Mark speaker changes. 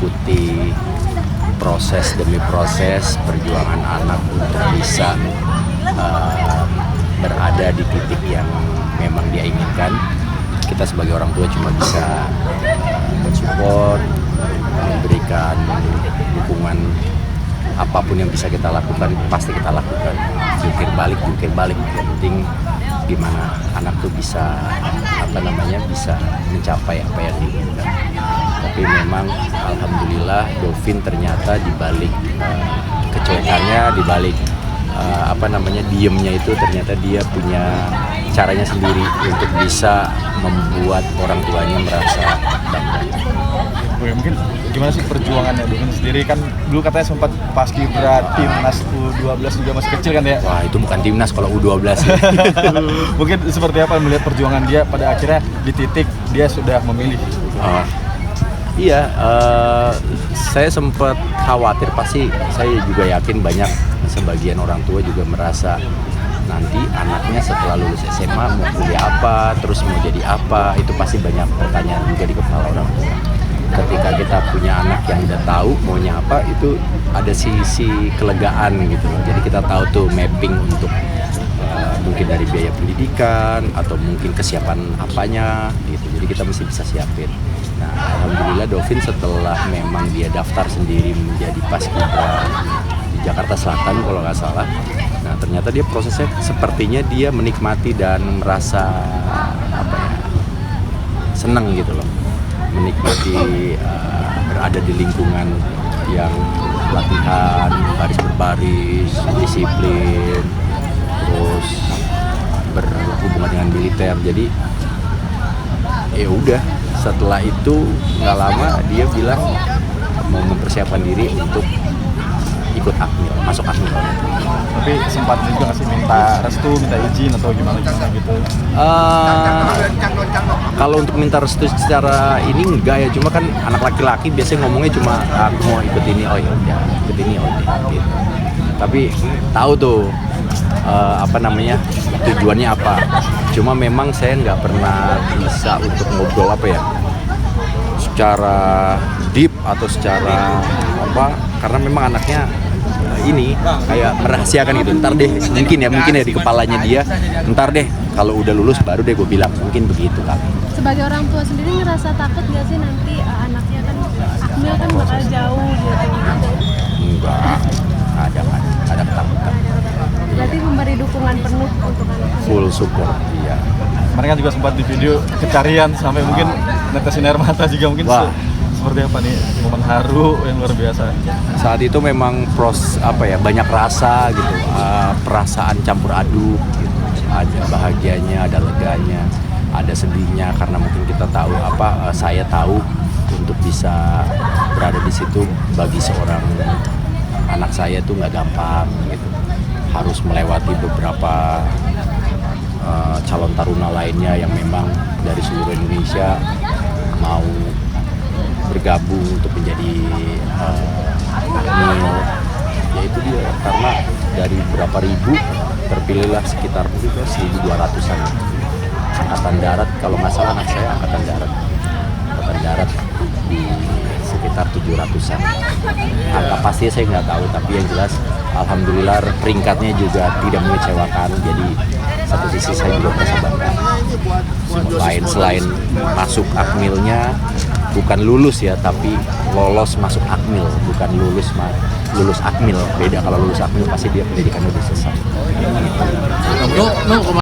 Speaker 1: mengikuti proses demi proses perjuangan anak untuk bisa berada di titik yang memang dia inginkan. Kita sebagai orang tua cuma bisa mensupport, memberikan dukungan, apapun yang bisa kita lakukan pasti kita lakukan. Jungkir balik. Yang penting gimana anak tuh bisa bisa mencapai apa yang diinginkan. Tapi memang alhamdulillah Dovin ternyata dibalik kecuekannya, dibalik diemnya itu ternyata dia punya caranya sendiri untuk bisa membuat orang tuanya merasa bangga.
Speaker 2: Oke, mungkin gimana sih perjuangannya Dovin sendiri, kan dulu katanya sempat paskibra timnas U12 juga masih kecil kan ya?
Speaker 1: Wah, itu bukan timnas kalau U12 ya.
Speaker 2: Mungkin seperti apa melihat perjuangan dia pada akhirnya di titik dia sudah memilih?
Speaker 1: Iya, saya sempat khawatir, pasti saya juga yakin banyak sebagian orang tua juga merasa nanti anaknya setelah lulus SMA mau kuliah apa, terus mau jadi apa, itu pasti banyak pertanyaan juga di kepala orang tua. Ketika kita punya anak yang udah tahu maunya apa, itu ada sisi kelegaan gitu loh. Jadi kita tahu tuh mapping untuk mungkin dari biaya pendidikan atau mungkin kesiapan apanya gitu. Jadi kita mesti bisa siapin. Nah, alhamdulillah Dovin setelah memang dia daftar sendiri menjadi paskibra di Jakarta Selatan kalau nggak salah. Nah, ternyata dia prosesnya sepertinya dia menikmati dan merasa senang gitu loh. Menikmati berada di lingkungan yang latihan baris berbaris, disiplin, terus berhubungan dengan militer. Jadi ya udah, setelah itu nggak lama dia bilang mau mempersiapkan diri untuk ikut akmil, masuk akmil.
Speaker 2: Tapi sempat juga nggak sih minta restu, minta izin atau gimana gitu?
Speaker 1: Kalau untuk minta restu secara ini enggak ya, cuma kan anak laki-laki biasanya ngomongnya cuma aku mau ikut ini, oh ya udah ikut ini, oh ya gitu. Tapi tahu tuh tujuannya apa. Cuma memang saya nggak pernah bisa untuk ngobrol secara deep atau secara karena memang anaknya ini kayak merahasiakan gitu. Ntar deh, mungkin ya di kepalanya dia, ntar deh kalau udah lulus baru deh gue bilang, mungkin begitu kan.
Speaker 3: Sebagai orang tua sendiri ngerasa takut nggak sih nanti anaknya kan akmil kan bakal jauh gitu?
Speaker 1: Enggak, ada ketakutan.
Speaker 3: Berarti memberi dukungan penuh untuk anaknya.
Speaker 1: Full support, iya.
Speaker 2: Mereka juga sempat di video kecarian sampai mungkin netesin air mata juga mungkin. Seperti apa nih momen haru yang luar biasa?
Speaker 1: Saat itu memang banyak rasa gitu, perasaan campur aduk gitu. Ada bahagianya, ada leganya, ada sedihnya karena mungkin kita tahu saya tahu untuk bisa berada di situ bagi seorang anak saya tuh nggak gampang gitu. Harus melewati beberapa calon taruna lainnya yang memang dari seluruh Indonesia mau bergabung untuk menjadi akmil. Ya itu dia, karena dari berapa ribu terpilihlah sekitar 1.200-an angkatan darat, kalau nggak salah anak saya angkatan darat di sekitar 700-an. Angka pasti saya nggak tahu, tapi yang jelas alhamdulillah peringkatnya juga tidak mengecewakan. Jadi satu sisi saya juga merasa bangga. Selain masuk akmilnya, bukan lulus ya, tapi lolos masuk akmil, bukan lulus akmil. Beda, kalau lulus akmil pasti dia pendidikannya udah selesai.